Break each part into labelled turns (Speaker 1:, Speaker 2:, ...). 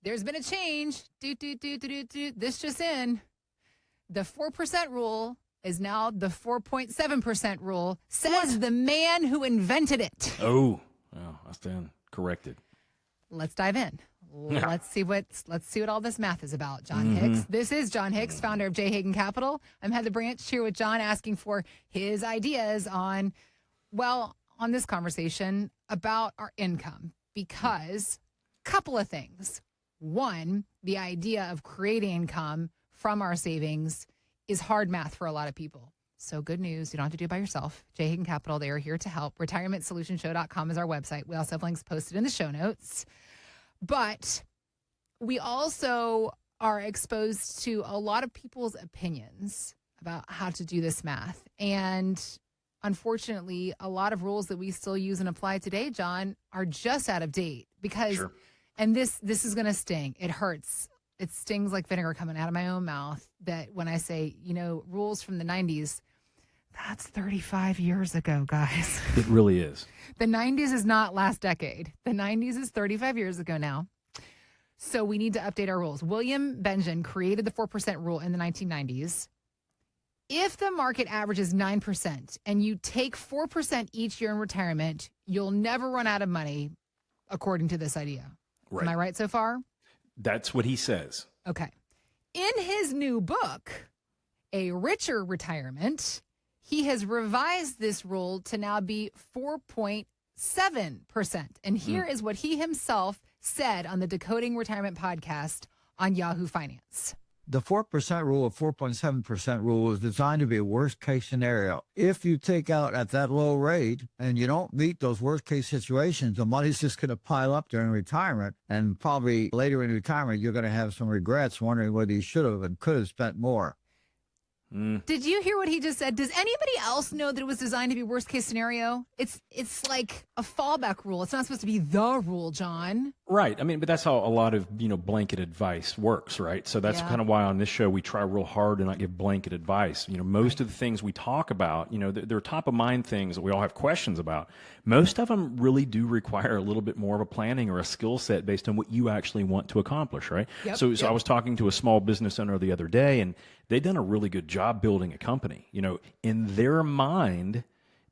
Speaker 1: there's been a change. This just in. The 4% rule is now the 4.7% rule, says the man who invented it.
Speaker 2: Oh, I stand corrected.
Speaker 1: Let's dive in. Let's see what all this math is about, John Hicks. This is John Hicks, founder of J. Hagan Capital. I'm Heather Branch here with John, asking for his ideas on this conversation about our income, because a couple of things. One, the idea of creating income from our savings is hard math for a lot of people. So good news, you don't have to do it by yourself. J. Hagan Capital, they are here to help. RetirementSolutionShow.com is our website. We also have links posted in the show notes. But we also are exposed to a lot of people's opinions about how to do this math. And unfortunately, a lot of rules that we still use and apply today, John, are just out of date because, and this is going to sting. It hurts. It stings like vinegar coming out of my own mouth that when I say, rules from the 90s, that's 35 years ago, guys.
Speaker 2: It really is.
Speaker 1: The 90s is not last decade. The 90s is 35 years ago now. So we need to update our rules. William Benjamin created the 4% rule in the 1990s. If the market averages 9% and you take 4% each year in retirement, you'll never run out of money, according to this idea.
Speaker 2: Right.
Speaker 1: Am I right so far?
Speaker 2: That's what he says.
Speaker 1: Okay. In his new book, A Richer Retirement, he has revised this rule to now be 4.7%. And here is what he himself said on the Decoding Retirement podcast on Yahoo Finance.
Speaker 3: The 4% rule or 4.7% rule is designed to be a worst case scenario. If you take out at that low rate and you don't meet those worst case situations, the money's just going to pile up during retirement. And probably later in retirement, you're going to have some regrets wondering whether you should have and could have spent more.
Speaker 1: Did you hear what he just said? Does anybody else know that it was designed to be worst case scenario? It's like a fallback rule. It's not supposed to be the rule, John.
Speaker 2: Right. I mean, but that's how a lot of, blanket advice works, right? So that's kind of why on this show we try real hard to not give blanket advice. Most of the things we talk about, they're top of mind things that we all have questions about. Most of them really do require a little bit more of a planning or a skill set based on what you actually want to accomplish, right? So I was talking to a small business owner the other day, and they'd done a really good job building a company. In their mind,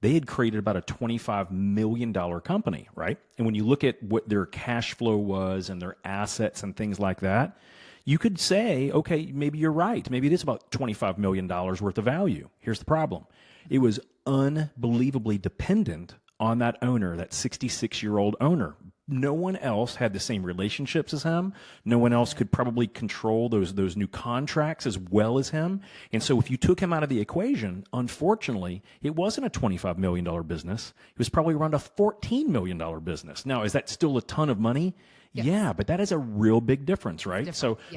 Speaker 2: they had created about a $25 million company, right? And when you look at what their cash flow was and their assets and things like that, you could say, okay, maybe you're right. Maybe it is about $25 million worth of value. Here's the problem. It was unbelievably dependent on that owner, that 66-year-old owner. No one else had the same relationships as him. No one else could probably control those new contracts as well as him. And so if you took him out of the equation, unfortunately, it wasn't a $25 million business. It was probably around a $14 million business. Now, is that still a ton of money? Yes. Yeah, but that is a real big difference, right?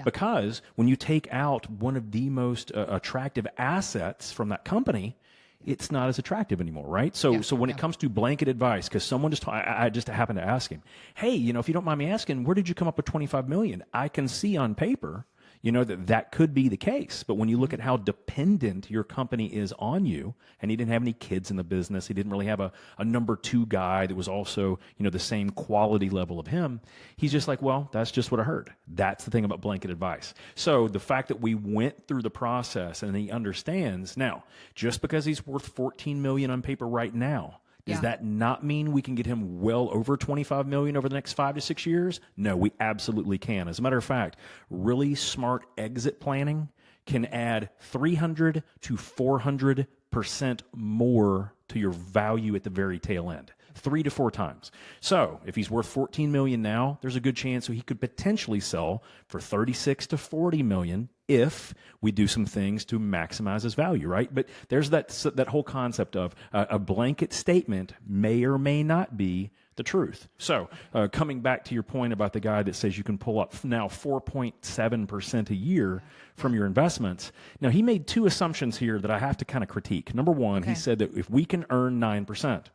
Speaker 2: Because when you take out one of the most attractive assets from that company, it's not as attractive anymore, right? So when it comes to blanket advice, because someone I just happened to ask him, hey, if you don't mind me asking, where did you come up with $25 million? I can see on paper, that could be the case. But when you look at how dependent your company is on you, and he didn't have any kids in the business, he didn't really have a number two guy that was also, the same quality level of him. He's just like, well, that's just what I heard. That's the thing about blanket advice. So the fact that we went through the process and he understands now, just because he's worth $14 million on paper right now, does that not mean we can get him well over $25 million over the next 5 to 6 years? No, we absolutely can. As a matter of fact, really smart exit planning can add 300 to 400% more to your value at the very tail end. 3 to 4 times. So if he's worth $14 million now, there's a good chance he could potentially sell for $36 to $40 million if we do some things to maximize his value, right? But there's that whole concept of a blanket statement may or may not be the truth. So coming back to your point about the guy that says you can pull up now 4.7% a year from your investments. Now, he made 2 assumptions here that I have to kind of critique. Number one, he said that if we can earn 9%,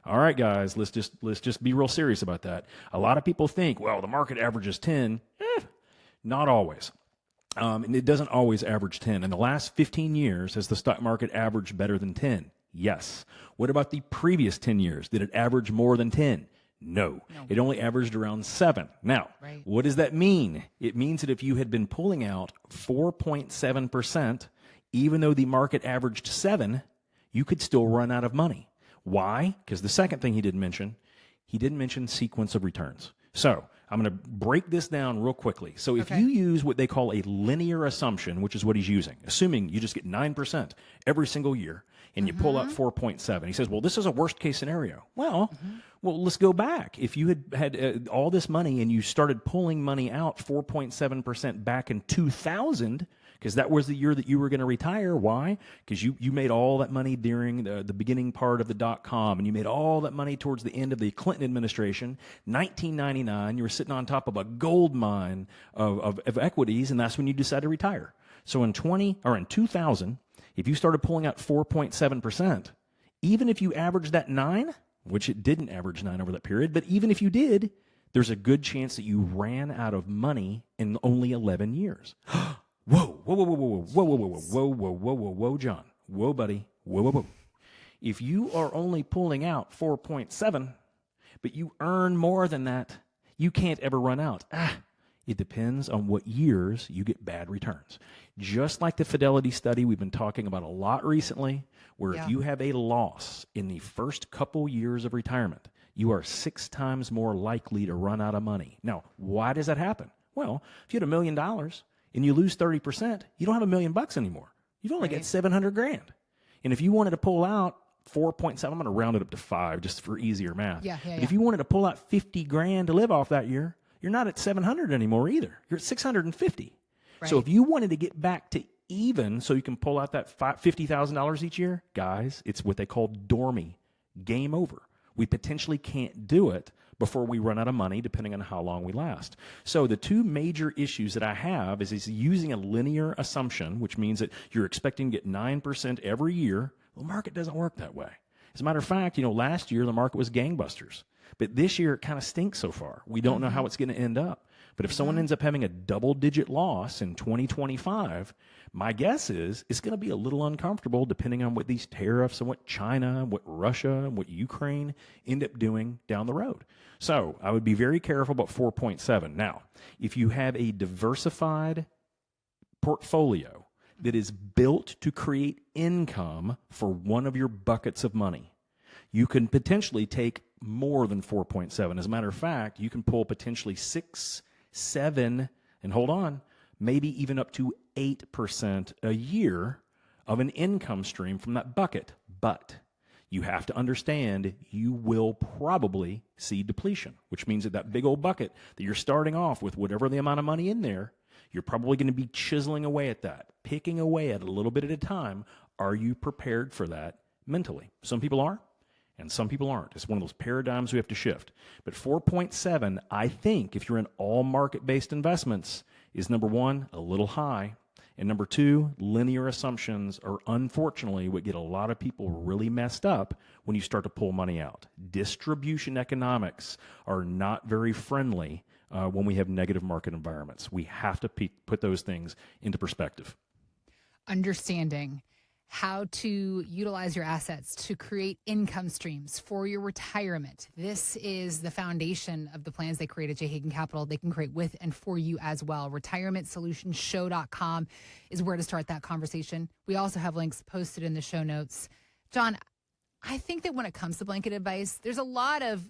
Speaker 2: all right, guys, let's just be real serious about that. A lot of people think, well, the market averages 10. Not always. And it doesn't always average 10. In the last 15 years, has the stock market averaged better than 10? Yes. What about the previous 10 years? Did it average more than 10? No. It only averaged around 7. Now,
Speaker 1: Right.
Speaker 2: what does that mean? It means that if you had been pulling out 4.7%, even though the market averaged 7, you could still run out of money. Why? Because the second thing he didn't mention sequence of returns. So I'm going to break this down real quickly. So if
Speaker 1: Okay.
Speaker 2: you use what they call a linear assumption, which is what he's using, assuming you just get 9% every single year and you pull out 4.7, he says, well, this is a worst case scenario. Well, let's go back. If you had all this money and you started pulling money out 4.7% back in 2000, because that was the year that you were going to retire. Why? Because you made all that money during the beginning part of the dot-com, and you made all that money towards the end of the Clinton administration. 1999, you were sitting on top of a gold mine of equities, and that's when you decided to retire. So in 2000, if you started pulling out 4.7%, even if you averaged that 9, which it didn't average 9 over that period, but even if you did, there's a good chance that you ran out of money in only 11 years. Whoa, whoa, whoa, whoa, whoa, whoa, whoa, whoa, whoa, whoa, whoa, whoa, whoa, John. Whoa, buddy. Whoa, whoa, whoa. If you are only pulling out 4.7, but you earn more than that, you can't ever run out. It depends on what years you get bad returns. Just like the Fidelity study we've been talking about a lot recently, where if you have a loss in the first couple years of retirement, you are 6 times more likely to run out of money. Now, why does that happen? Well, if you had $1 million and you lose 30%, you don't have $1 million anymore. You've only got $700,000. And if you wanted to pull out 4.7, I'm going to round it up to 5 just for easier math. But if you wanted to pull out $50,000 to live off that year, you're not at 700 anymore either. You're at 650. Right. So if you wanted to get back to even so you can pull out that $50,000 each year, guys, it's what they call dormy. Game over. We potentially can't do it before we run out of money, depending on how long we last. So the two major issues that I have is using a linear assumption, which means that you're expecting to get 9% every year. Well, the market doesn't work that way. As a matter of fact, last year the market was gangbusters. But this year it kind of stinks so far. We don't know how it's going to end up. But if someone ends up having a double-digit loss in 2025, my guess is it's going to be a little uncomfortable depending on what these tariffs and what China, what Russia, and what Ukraine end up doing down the road. So I would be very careful about 4.7. Now, if you have a diversified portfolio that is built to create income for one of your buckets of money, you can potentially take more than 4.7. As a matter of fact, you can pull potentially 6, 7, and hold on, maybe even up to 8% a year of an income stream from that bucket. But you have to understand you will probably see depletion, which means that big old bucket that you're starting off with, whatever the amount of money in there, you're probably going to be chiseling away at that, picking away at it a little bit at a time. Are you prepared for that mentally? Some people are. And some people aren't. It's one of those paradigms we have to shift. But 4.7, I think, if you're in all market-based investments, is number one, a little high. And number two, linear assumptions are unfortunately what get a lot of people really messed up when you start to pull money out. Distribution economics are not very friendly when we have negative market environments. We have to put those things into perspective.
Speaker 1: Understanding how to utilize your assets to create income streams for your retirement. This is the foundation of the plans they create at J. Hagan Capital. They can create with and for you as well. RetirementSolutionsShow.com is where to start that conversation. We also have links posted in the show notes. John, I think that when it comes to blanket advice, there's a lot of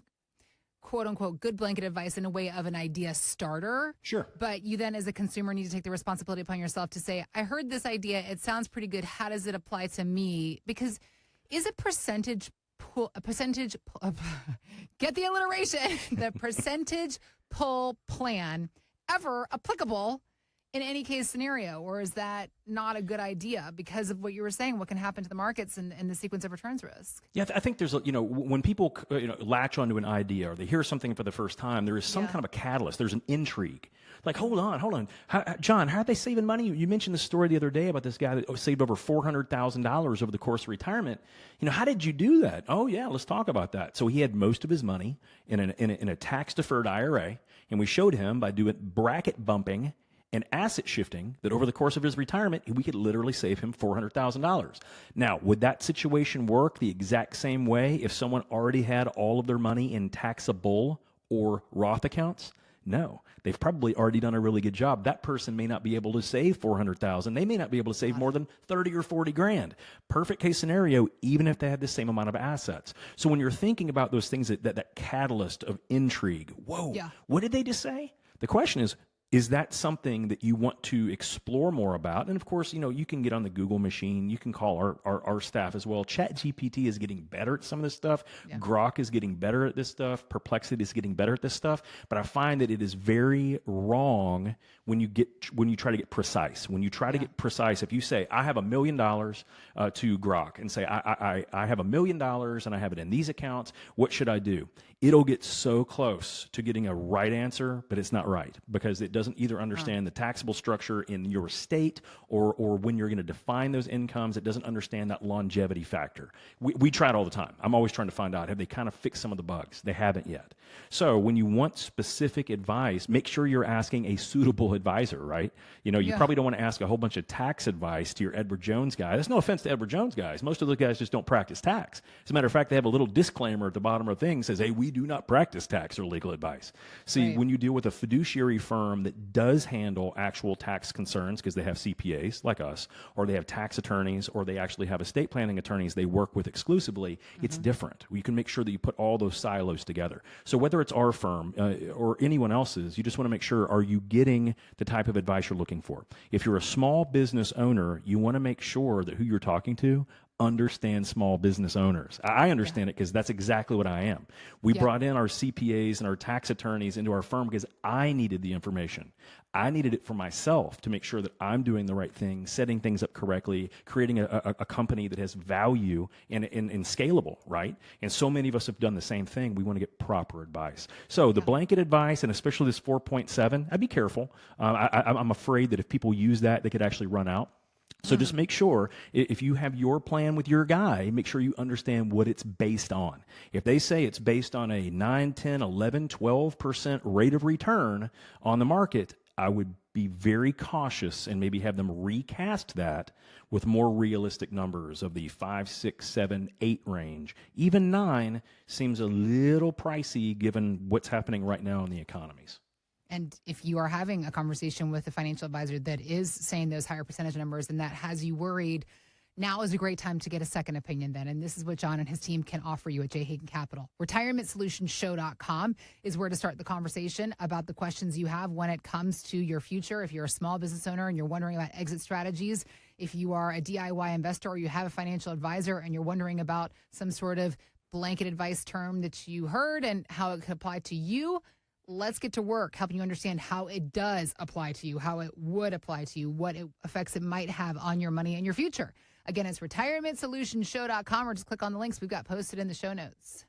Speaker 1: quote unquote good blanket advice in a way of an idea starter.
Speaker 2: Sure.
Speaker 1: But you then as a consumer need to take the responsibility upon yourself to say, I heard this idea. It sounds pretty good. How does it apply to me? Because is get the alliteration, the percentage pull plan ever applicable in any case scenario? Or is that not a good idea because of what you were saying, what can happen to the markets and the sequence of returns risk?
Speaker 2: Yeah, I think there's, when people latch onto an idea or they hear something for the first time, there is some kind of a catalyst. There's an intrigue. Like, hold on. John, how are they saving money? You mentioned the story the other day about this guy that saved over $400,000 over the course of retirement. How did you do that? Oh, yeah, let's talk about that. So he had most of his money in a tax-deferred IRA, and we showed him by doing bracket bumping and asset shifting that over the course of his retirement, we could literally save him $400,000. Now, would that situation work the exact same way if someone already had all of their money in taxable or Roth accounts? No, they've probably already done a really good job. That person may not be able to save 400,000. They may not be able to save more than 30 or 40 grand. Perfect case scenario, even if they had the same amount of assets. So when you're thinking about those things, that catalyst of intrigue, whoa, what did they just say? The question is that something that you want to explore more about? And of course, you can get on the Google machine. You can call our staff as well. ChatGPT is getting better at some of this stuff. Yeah. Grok is getting better at this stuff. Perplexity is getting better at this stuff. But I find that it is very wrong when you try to get precise. When you try to get precise, if you say, I have $1 million to Grok and say, I have $1 million and I have it in these accounts, what should I do? It'll get so close to getting a right answer, but it's not right because it doesn't either understand the taxable structure in your state or when you're going to define those incomes. It doesn't understand that longevity factor. We try it all the time. I'm always trying to find out, have they kind of fixed some of the bugs? They haven't yet. So when you want specific advice, make sure you're asking a suitable advisor, right? You probably don't want to ask a whole bunch of tax advice to your Edward Jones guy. There's no offense to Edward Jones guys. Most of those guys just don't practice tax. As a matter of fact, they have a little disclaimer at the bottom of things that says, hey, we do not practice tax or legal advice. See, when you deal with a fiduciary firm that does handle actual tax concerns because they have CPAs like us, or they have tax attorneys, or they actually have estate planning attorneys they work with exclusively, it's different. You can make sure that you put all those silos together. So whether it's our firm or anyone else's, you just want to make sure, are you getting the type of advice you're looking for? If you're a small business owner, you want to make sure that who you're talking to understand small business owners. I understand it because that's exactly what I am. We brought in our CPAs and our tax attorneys into our firm because I needed the information. I needed it for myself to make sure that I'm doing the right thing, setting things up correctly, creating a company that has value and scalable, right? And so many of us have done the same thing. We want to get proper advice. So the blanket advice, and especially this 4.7, I'd be careful. I'm afraid that if people use that, they could actually run out. So just make sure, if you have your plan with your guy, make sure you understand what it's based on. If they say it's based on a 9, 10, 11, 12% rate of return on the market, I would be very cautious and maybe have them recast that with more realistic numbers of the 5, 6, 7, 8 range. Even 9 seems a little pricey given what's happening right now in the economies.
Speaker 1: And if you are having a conversation with a financial advisor that is saying those higher percentage numbers and that has you worried, now is a great time to get a second opinion then. And this is what John and his team can offer you at J. Hagan Capital. RetirementSolutionShow.com is where to start the conversation about the questions you have when it comes to your future. If you're a small business owner and you're wondering about exit strategies, if you are a DIY investor or you have a financial advisor and you're wondering about some sort of blanket advice term that you heard and how it could apply to you, let's get to work helping you understand how it does apply to you, how it would apply to you, what effects it might have on your money and your future. Again, it's RetirementSolutionShow.com, or just click on the links we've got posted in the show notes.